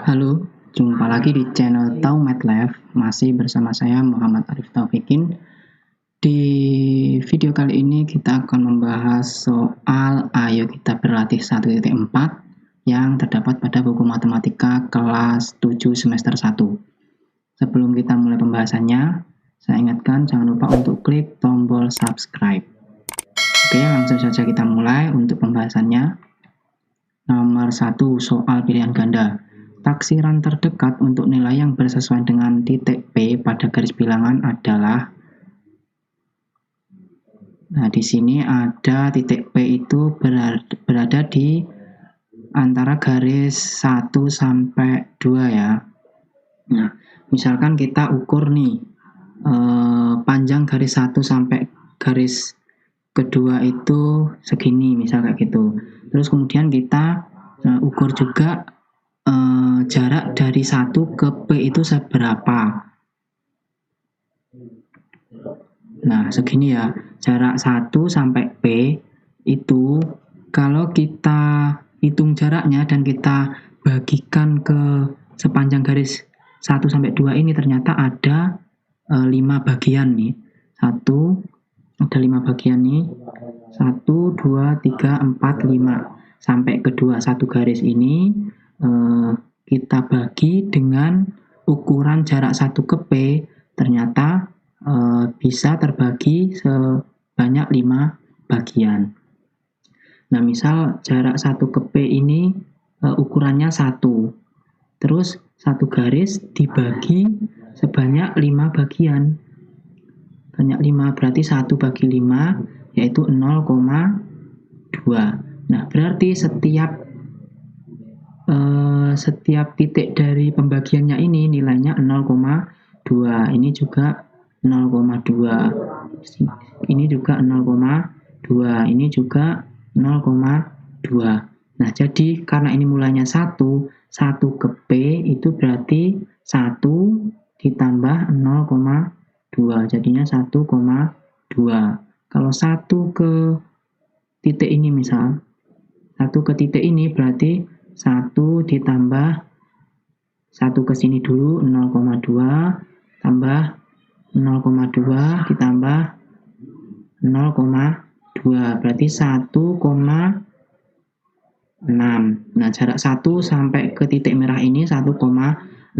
Halo, jumpa lagi di channel Taumatlab, masih bersama saya Muhammad Arif Taufikin. Di video kali ini kita akan membahas soal Ayo Kita Berlatih 1.4 yang terdapat pada buku matematika kelas 7 semester 1. Sebelum kita mulai pembahasannya, saya ingatkan jangan lupa untuk klik tombol subscribe. Oke, langsung saja kita mulai untuk pembahasannya. Nomor 1, soal pilihan ganda. Taksiran terdekat untuk nilai yang bersesuaian dengan titik P pada garis bilangan adalah. Nah, di sini ada titik P itu berada di antara garis 1 sampai 2 ya. Nah, misalkan kita ukur nih panjang garis 1 sampai garis kedua itu segini, misal kayak gitu. Terus kemudian kita ukur juga jarak dari 1 ke P itu seberapa. Nah, segini ya, jarak 1 sampai P itu kalau kita hitung jaraknya dan kita bagikan ke sepanjang garis 1 sampai 2 ini ternyata ada 5 bagian nih. Ada 5 bagian nih. 1, 2, 3, 4, 5. Sampai kedua satu garis ini kita bagi dengan ukuran jarak 1 ke P, ternyata bisa terbagi sebanyak 5 bagian. Nah, misal jarak 1 ke P ini ukurannya 1. Terus satu garis dibagi sebanyak 5 bagian. Banyak 5, berarti 1 bagi 5 yaitu 0,2. Nah, berarti setiap titik dari pembagiannya ini nilainya 0,2. Ini juga 0,2. Ini juga 0,2. Ini juga 0,2. Nah, jadi karena ini mulanya 1 ke P itu berarti 1 ditambah 0,2. Jadinya 1,2. Kalau 1 ke titik ini misal, 1 ke titik ini berarti 1 ditambah 1 ke sini dulu 0,2 tambah 0,2 ditambah 0,2 berarti 1,6. Nah, jarak 1 sampai ke titik merah ini 1,6. 1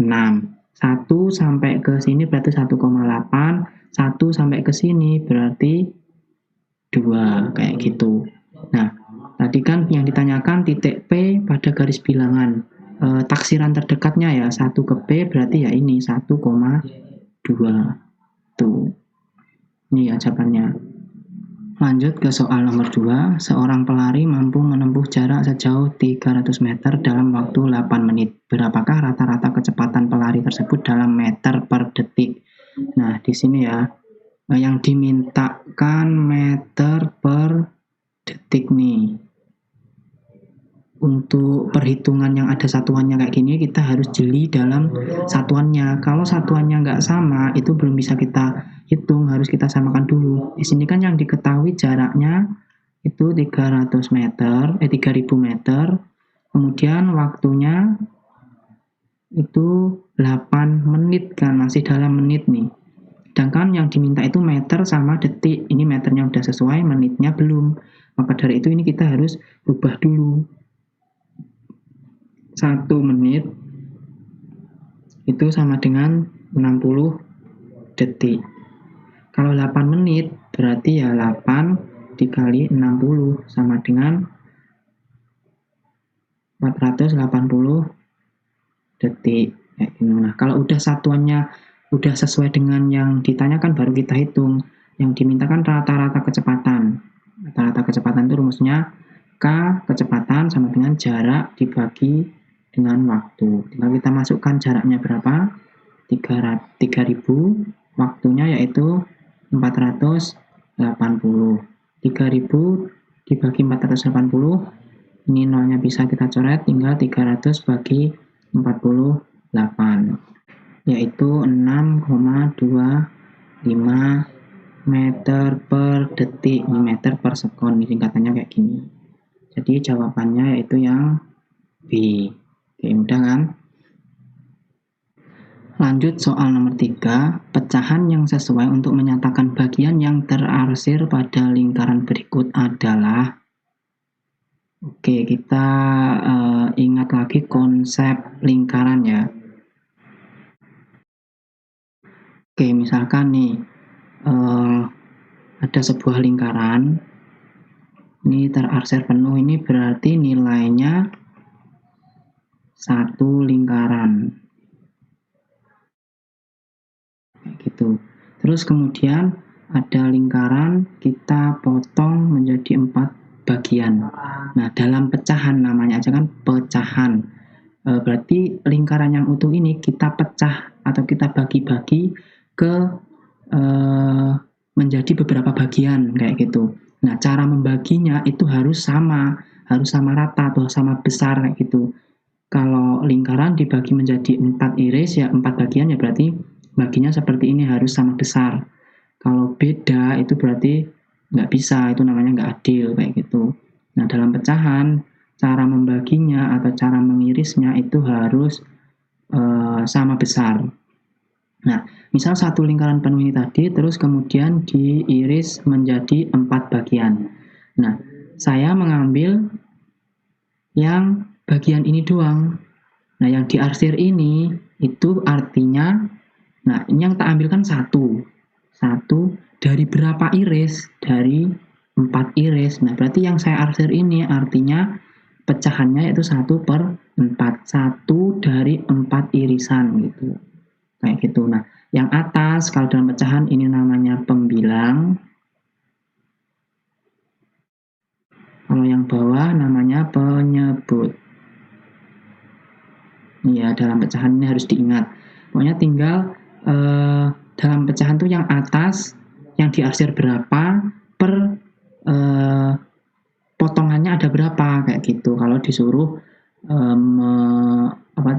sampai ke sini berarti 1,8. 1 sampai ke sini berarti 2, kayak gitu. Nah, tadi kan yang ditanyakan titik P pada garis bilangan. Taksiran terdekatnya ya 1 ke P berarti ya ini 1,2. Tuh. Ini ya jawabannya. Lanjut ke soal nomor 2. Seorang pelari mampu menempuh jarak sejauh 300 meter dalam waktu 8 menit. Berapakah rata-rata kecepatan pelari tersebut dalam meter per detik? Nah, di sini ya, yang dimintakan meter per detik nih. Untuk perhitungan yang ada satuannya kayak gini, kita harus jeli dalam satuannya. Kalau satuannya nggak sama, itu belum bisa kita hitung, harus kita samakan dulu. Di sini kan yang diketahui jaraknya itu 300 meter, 3000 meter. Kemudian waktunya itu 8 menit kan, masih dalam menit nih. Sedangkan yang diminta itu meter sama detik. Ini meternya udah sesuai, menitnya belum. Maka dari itu ini kita harus ubah dulu. 1 menit itu sama dengan 60 detik. Kalau 8 menit berarti ya 8 dikali 60 sama dengan 480 detik. Nah, kalau udah satuannya udah sesuai dengan yang ditanyakan baru kita hitung. Yang dimintakan rata-rata kecepatan. Rata-rata kecepatan itu rumusnya K kecepatan sama dengan jarak dibagi dengan waktu. Tinggal kita masukkan jaraknya berapa? 3000, waktunya yaitu 480. 3000 dibagi 480, ini nolnya bisa kita coret, tinggal 300 bagi 48. Yaitu 6,25 meter per detik, meter per sekon, singkatannya kayak gini. Jadi jawabannya yaitu yang B. Oke, mudah kan? Lanjut soal nomor 3, pecahan yang sesuai untuk menyatakan bagian yang terarsir pada lingkaran berikut adalah. Oke, kita ingat lagi konsep lingkaran ya. Oke, misalkan nih ada sebuah lingkaran, ini terarsir penuh, ini berarti nilainya satu lingkaran. Gitu. Terus kemudian ada lingkaran, kita potong menjadi 4 bagian. Nah, dalam pecahan, namanya aja kan pecahan. Berarti lingkaran yang utuh ini kita pecah atau kita bagi-bagi ke menjadi beberapa bagian kayak gitu. Nah, cara membaginya itu harus sama rata atau sama besar kayak gitu. Kalau lingkaran dibagi menjadi 4 iris ya 4 bagian ya berarti baginya seperti ini harus sama besar. Kalau beda itu berarti nggak bisa, itu namanya nggak adil kayak gitu. Nah, dalam pecahan cara membaginya atau cara mengirisnya itu harus sama besar. Nah, misal satu lingkaran penuh ini tadi, terus kemudian diiris menjadi 4 bagian. Nah, saya mengambil yang bagian ini doang. Nah, yang diarsir ini, itu artinya, nah ini yang tak ambil kan satu. Satu dari berapa iris? Dari 4 iris. Nah, berarti yang saya arsir ini artinya pecahannya yaitu 1/4. 1 dari 4 irisan gitu. Kayak gitu. Nah, yang atas kalau dalam pecahan ini namanya pembilang. Kalau yang bawah namanya penyebut. Ya, dalam pecahan ini harus diingat. Pokoknya tinggal dalam pecahan tuh yang atas yang diarsir berapa per potongannya ada berapa kayak gitu. Kalau disuruh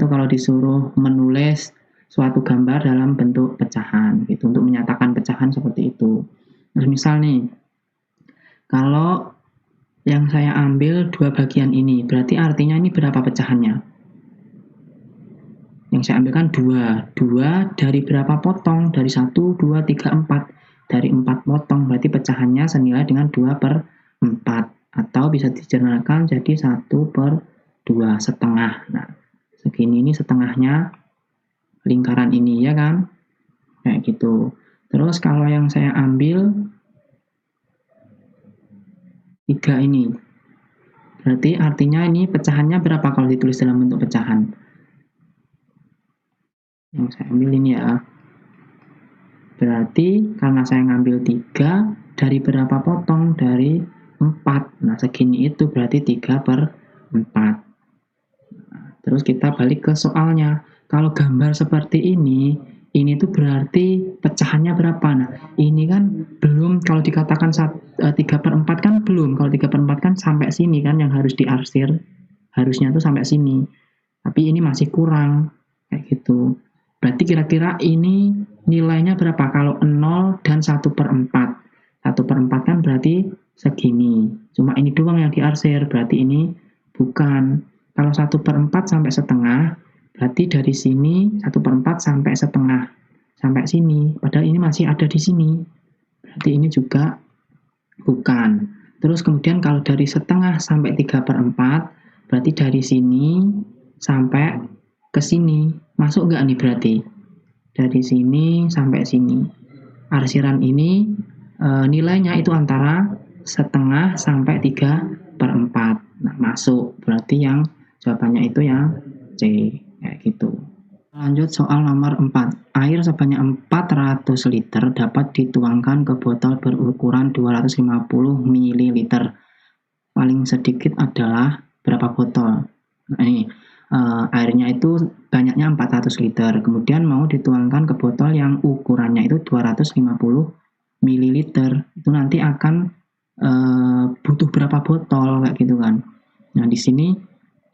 kalau disuruh menulis suatu gambar dalam bentuk pecahan gitu untuk menyatakan pecahan seperti itu. Terus misal nih, kalau yang saya ambil 2 bagian ini, berarti artinya ini berapa pecahannya? Yang saya ambil kan 2. 2 dari berapa potong? Dari 1, 2, 3, 4. Dari 4 potong, berarti pecahannya senilai dengan 2/4. Atau bisa dijernalkan jadi 1/2 setengah. Nah, segini ini setengahnya lingkaran ini ya kan, kayak gitu. Terus kalau yang saya ambil 3 ini, berarti artinya ini pecahannya berapa kalau ditulis dalam bentuk pecahan? Yang saya ambil ini ya, berarti karena saya ngambil 3 dari berapa potong? Dari 4. Nah, segini itu berarti 3/4. Nah, terus kita balik ke soalnya. Kalau gambar seperti ini tuh berarti pecahannya berapa? Nah, ini kan belum, kalau dikatakan 3/4 kan belum. Kalau 3/4 kan sampai sini kan yang harus diarsir. Harusnya tuh sampai sini. Tapi ini masih kurang. Kayak gitu. Berarti kira-kira ini nilainya berapa? Kalau 0 dan 1/4. 1/4 kan berarti segini. Cuma ini doang yang diarsir. Berarti ini bukan. Kalau 1/4 sampai setengah, berarti dari sini 1/4 sampai setengah. Sampai sini. Padahal ini masih ada di sini. Berarti ini juga bukan. Terus kemudian kalau dari setengah sampai 3/4, berarti dari sini sampai ke sini. Masuk nggak nih berarti? Dari sini sampai sini. Arsiran ini nilainya itu antara setengah sampai 3/4. Nah, masuk. Berarti yang jawabannya itu yang C, kayak gitu. Lanjut soal nomor 4. Air sebanyak 400 liter dapat dituangkan ke botol berukuran 250 ml. Paling sedikit adalah berapa botol? Nah, ini airnya itu banyaknya 400 liter. Kemudian mau dituangkan ke botol yang ukurannya itu 250 ml. Itu nanti akan butuh berapa botol kayak gitu kan. Nah, di sini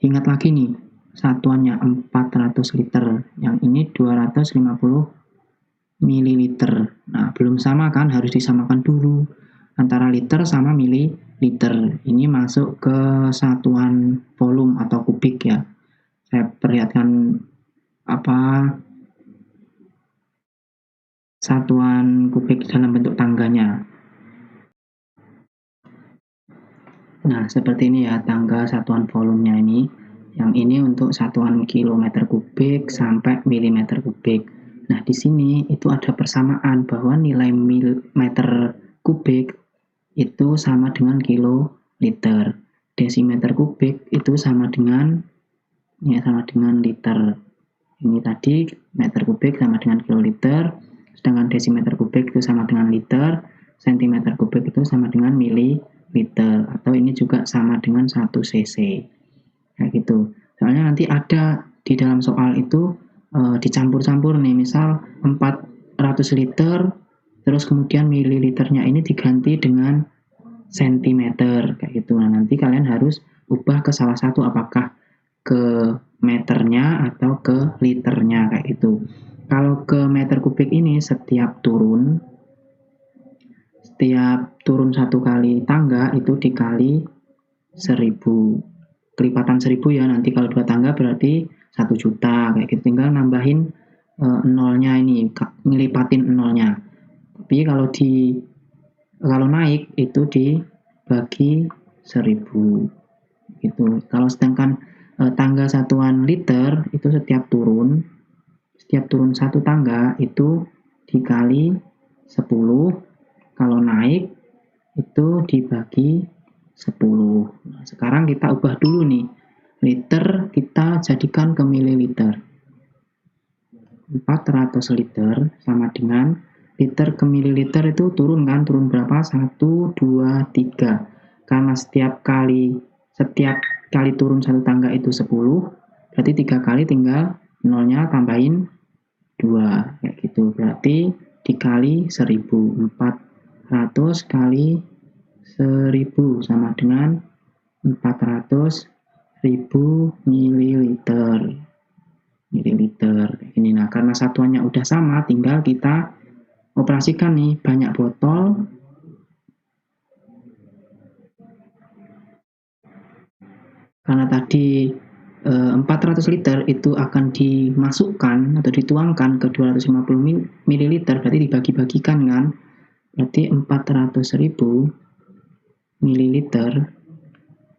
ingat lagi nih, satuannya 400 liter, yang ini 250 ml. Nah, belum sama kan, harus disamakan dulu antara liter sama mililiter. Ini masuk ke satuan volume atau kubik ya. Saya perlihatkan satuan kubik dalam bentuk tangganya. Nah, seperti ini ya tangga satuan volumenya ini. Yang ini untuk satuan kilometer kubik sampai milimeter kubik. Nah, di sini itu ada persamaan bahwa nilai meter kubik itu sama dengan kiloliter. Desimeter kubik itu sama dengan liter. Ini tadi meter kubik sama dengan kiloliter, sedangkan desimeter kubik itu sama dengan liter, sentimeter kubik itu sama dengan mililiter, atau ini juga sama dengan 1 cc. Kayak gitu. Soalnya nanti ada di dalam soal itu dicampur-campur nih, misal 400 liter, terus kemudian mililiternya ini diganti dengan sentimeter, kayak gitu. Nah, nanti kalian harus ubah ke salah satu, apakah ke meternya atau ke liternya, kayak gitu. Kalau ke meter kubik ini setiap turun satu kali tangga itu dikali 1000. Kelipatan 1000 ya, nanti kalau 2 tangga berarti 1 juta, kayak gitu. Tinggal nambahin nolnya ini, ngelipatin nolnya. Tapi kalau naik itu dibagi 1000 gitu. Kalau sedangkan tangga satuan liter itu setiap turun satu tangga itu dikali 10, kalau naik itu dibagi 10. Nah, sekarang kita ubah dulu nih, liter kita jadikan ke mililiter. 400 liter sama dengan liter ke mililiter itu turun kan, turun berapa? 1, 2, 3. Karena setiap kali turun satu tangga itu 10, berarti 3 kali tinggal nolnya tambahin 2, kayak gitu. Berarti dikali 1000, 400 kali 1000 sama dengan 400.000 mililiter. Ini. Nah, karena satuannya udah sama, tinggal kita operasikan nih, banyak botol. Karena tadi 400 liter itu akan dimasukkan atau dituangkan ke 250 ml, berarti dibagi-bagikan kan, berarti 400.000 ml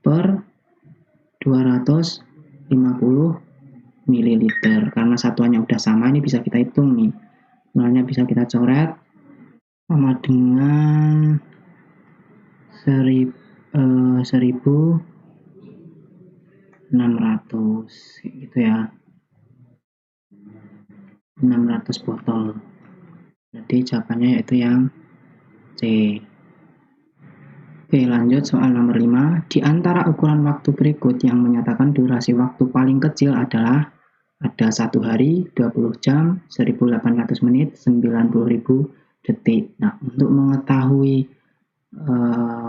per 250 ml. Karena satuannya udah sama, ini bisa kita hitung nih, nolnya bisa kita coret, sama dengan 1600 gitu ya, 600 botol. Jadi jawabannya yaitu yang C. Oke, lanjut soal nomor 5. Di antara ukuran waktu berikut yang menyatakan durasi waktu paling kecil adalah ada 1 hari, 20 jam, 1800 menit, 90.000 detik. Nah, untuk mengetahui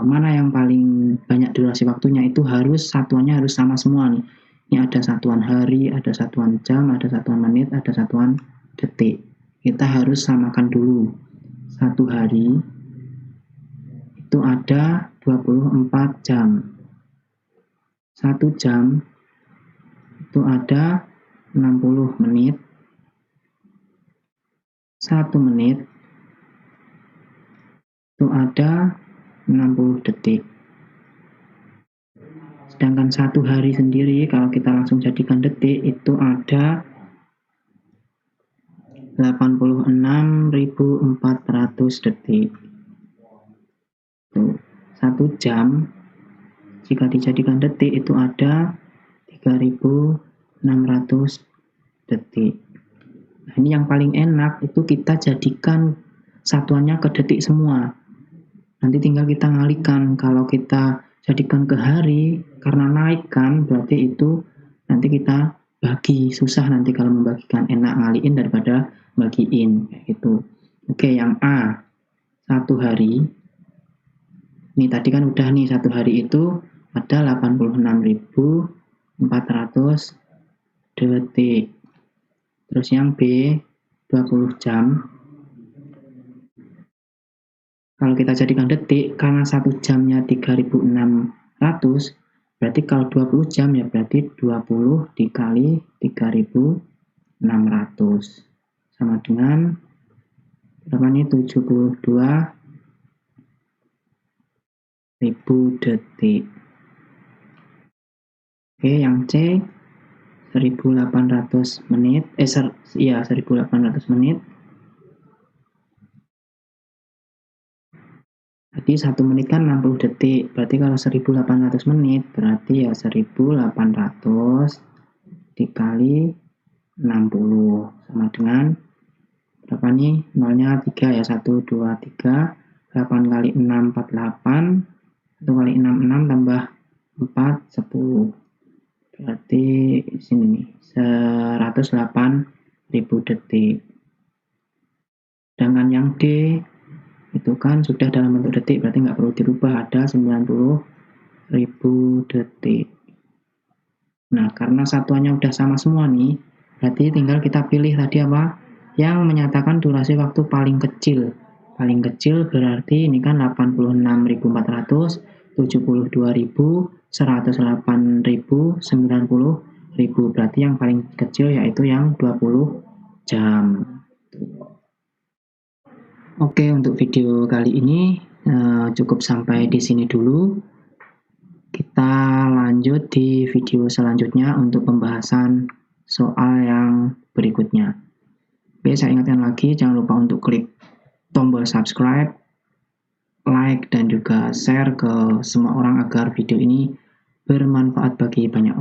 mana yang paling banyak durasi waktunya, itu satuannya harus sama semua nih. Ini ada satuan hari, ada satuan jam, ada satuan menit, ada satuan detik. Kita harus samakan dulu. 1 hari itu ada 24 jam. 1 jam itu ada 60 menit. 1 menit itu ada 60 detik. Sedangkan 1 hari sendiri kalau kita langsung jadikan detik itu ada 86.400 detik. 1 jam jika dijadikan detik itu ada 3.600 detik. Nah, ini yang paling enak itu kita jadikan satuannya ke detik semua. Nanti tinggal kita ngalikan. Kalau kita jadikan ke hari, karena naik kan, berarti itu nanti kita bagi. Susah nanti kalau membagikan, enak ngaliin daripada bagiin, kayak gitu. Oke, yang A, 1 hari. Ini tadi kan udah nih, 1 hari itu ada 86.400 detik. Terus yang B, 20 jam. Kalau kita jadikan detik, karena 1 jamnya 3.600, berarti kalau 20 jam ya berarti 20 dikali 3.600. Sama dengan berapa nih? 72.000 detik. Oke, yang C 1800 menit. 1800 menit. Jadi 1 menit kan 60 detik. Berarti kalau 1800 menit berarti ya 1800 dikali 60 sama dengan berapa nih? Nolnya 3 ya. 1, 2, 3. 8 kali 6, 48. 1 kali 6, 6 tambah 4, 10. Berarti sini nih 108.000 detik. Sedangkan yang D itu kan sudah dalam bentuk detik, berarti nggak perlu dirubah, ada 90.000 detik. Nah, karena satuannya udah sama semua nih, berarti tinggal kita pilih tadi apa? Yang menyatakan durasi waktu paling kecil. Paling kecil berarti ini kan 86.400, 72.000, 108.000, 90.000. Berarti yang paling kecil yaitu yang 20 jam. Oke, untuk video kali ini cukup sampai di sini dulu. Kita lanjut di video selanjutnya untuk pembahasan soal yang berikutnya. Oke, saya ingatkan lagi, jangan lupa untuk klik tombol subscribe, like, dan juga share ke semua orang agar video ini bermanfaat bagi banyak orang.